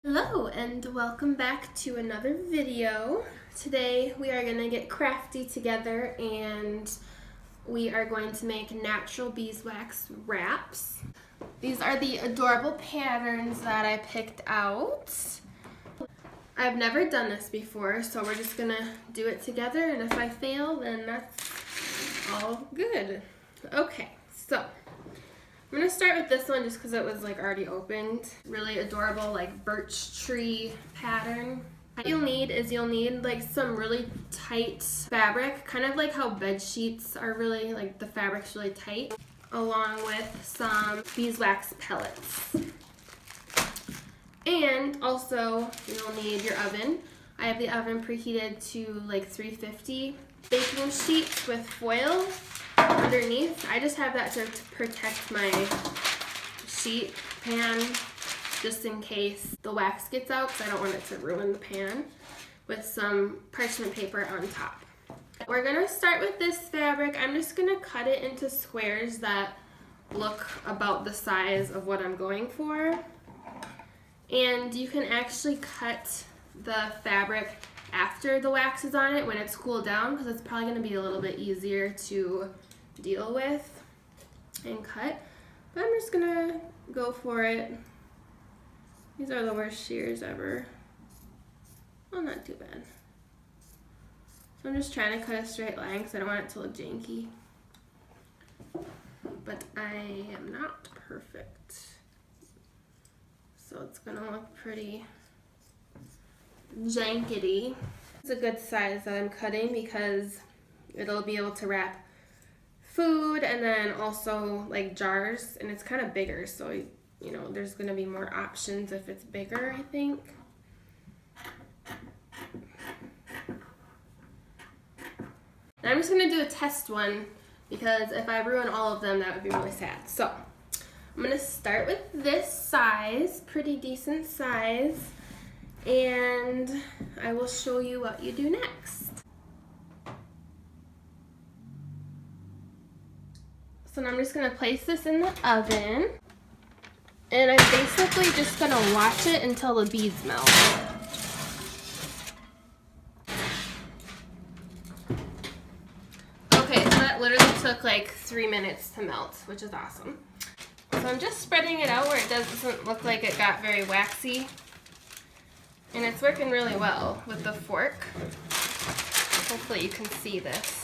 Hello and welcome back to another video. Today we are going to get crafty together and we are going to make natural beeswax wraps. These are the adorable patterns that I picked out. I've never done this before, so we're just going to do it together, and if I fail then that's all good. Okay, so I'm going to start with this one just because it was like already opened. Really adorable like birch tree pattern. What you'll need like some really tight fabric, kind of like how bed sheets are really, like the fabric's really tight, along with some beeswax pellets. And also you'll need your oven. I have the oven preheated to like 350. Baking sheet with foil underneath. I just have that to protect my sheet pan just in case the wax gets out, because I don't want it to ruin the pan, with some parchment paper on top. We're going to start with this fabric. I'm just going to cut it into squares that look about the size of what I'm going for. And you can actually cut the fabric after the wax is on it when it's cooled down, because it's probably going to be a little bit easier to deal with and cut. But I'm just gonna go for it. These are the worst shears ever. Well, not too bad. So I'm just trying to cut a straight line because I don't want it to look janky. But I am not perfect. So it's gonna look pretty jankety. It's a good size that I'm cutting because it'll be able to wrap food and then also like jars, and it's kind of bigger, so you know there's going to be more options if it's bigger, I think. And I'm just going to do a test one because if I ruin all of them that would be really sad. So I'm going to start with this size, pretty decent size, and I will show you what you do next. So now I'm just going to place this in the oven, and I'm basically just going to watch it until the beads melt. Okay, so that literally took like 3 minutes to melt, which is awesome. So I'm just spreading it out where it doesn't look like it got very waxy, and it's working really well with the fork. Hopefully you can see this.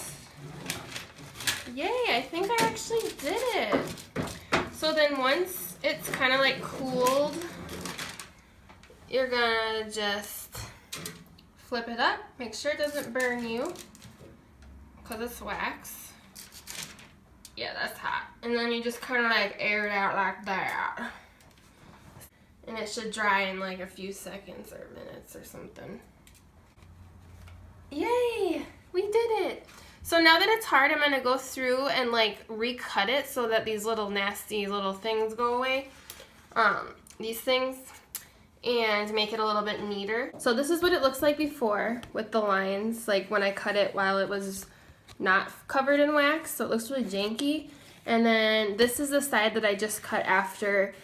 Yay, I think I actually did it. So then once it's kind of like cooled, you're gonna just flip it up, make sure it doesn't burn you because it's wax. Yeah, that's hot. And then you just kind of like air it out like that. And it should dry in like a few seconds or minutes or something. Yay, we did it. So now that it's hard, I'm going to go through and like recut it so that these little nasty little things go away, these things, and make it a little bit neater. So this is what it looks like before with the lines, like when I cut it while it was not covered in wax, so it looks really janky. And then this is the side that I just cut after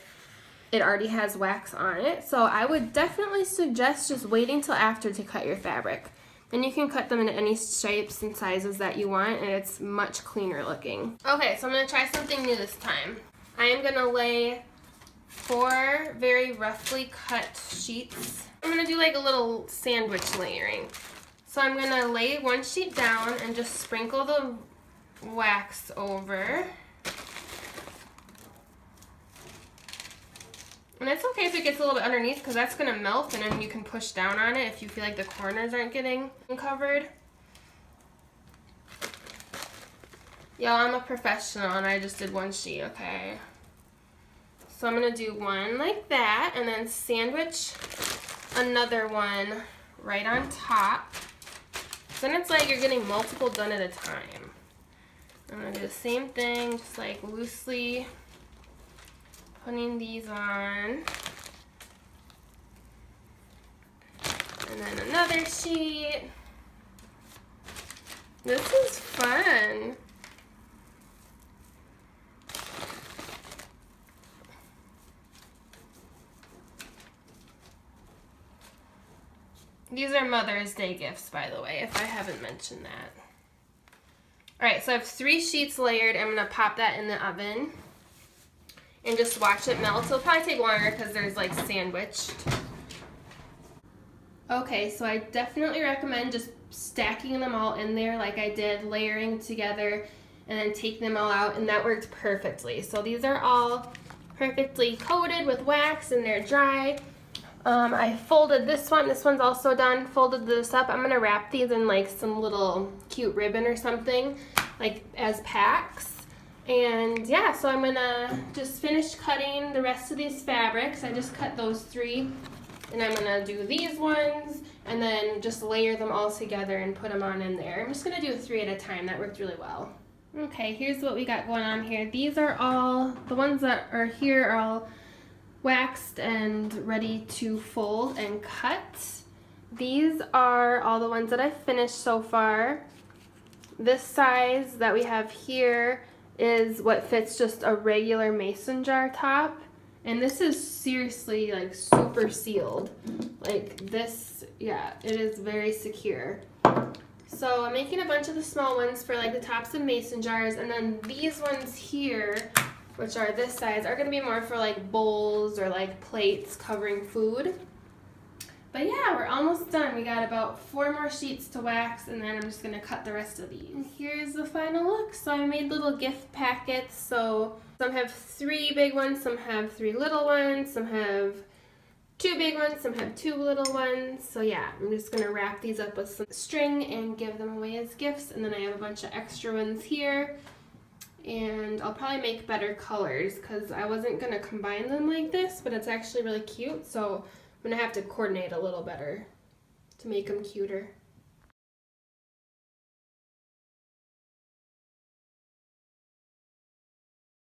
it already has wax on it. So I would definitely suggest just waiting till after to cut your fabric. Then you can cut them in any shapes and sizes that you want, and it's much cleaner looking. Okay, so I'm going to try something new this time. I am going to lay 4 very roughly cut sheets. I'm going to do like a little sandwich layering. So I'm going to lay one sheet down and just sprinkle the wax over. And it's okay if it gets a little bit underneath because that's going to melt, and then you can push down on it if you feel like the corners aren't getting covered. Y'all, I'm a professional and I just did one sheet, okay? So I'm going to do one like that and then sandwich another one right on top. Then it's like you're getting multiple done at a time. I'm going to do the same thing, just like loosely putting these on, and then another sheet. This is fun. These are Mother's Day gifts, by the way, if I haven't mentioned that. Alright, so I have 3 sheets layered. I'm going to pop that in the oven and just watch it melt. It'll probably take longer because there's like sandwiched. Okay, so I definitely recommend just stacking them all in there like I did, layering together, and then taking them all out, and that worked perfectly. So these are all perfectly coated with wax and they're dry. I folded this one. This one's also done. Folded this up. I'm going to wrap these in like some little cute ribbon or something, like as packs. And yeah, so I'm going to just finish cutting the rest of these fabrics. I just cut those 3. And I'm going to do these ones and then just layer them all together and put them on in there. I'm just going to do 3 at a time. That worked really well. Okay, here's what we got going on here. These are all, the ones that are here are all waxed and ready to fold and cut. These are all the ones that I've finished so far. This size that we have here is what fits just a regular mason jar top. And this is seriously like super sealed. Like this, yeah, it is very secure. So I'm making a bunch of the small ones for like the tops of mason jars, and then these ones here, which are this size, are gonna be more for like bowls or like plates covering food. But yeah, we're almost done. We got about 4 more sheets to wax, and then I'm just gonna cut the rest of these. And here's the final look. So I made little gift packets. So some have 3 big ones, some have 3 little ones, some have 2 big ones, some have 2 little ones. So yeah, I'm just gonna wrap these up with some string and give them away as gifts. And then I have a bunch of extra ones here. And I'll probably make better colors because I wasn't gonna combine them like this, but it's actually really cute. So I'm gonna have to coordinate a little better to make them cuter.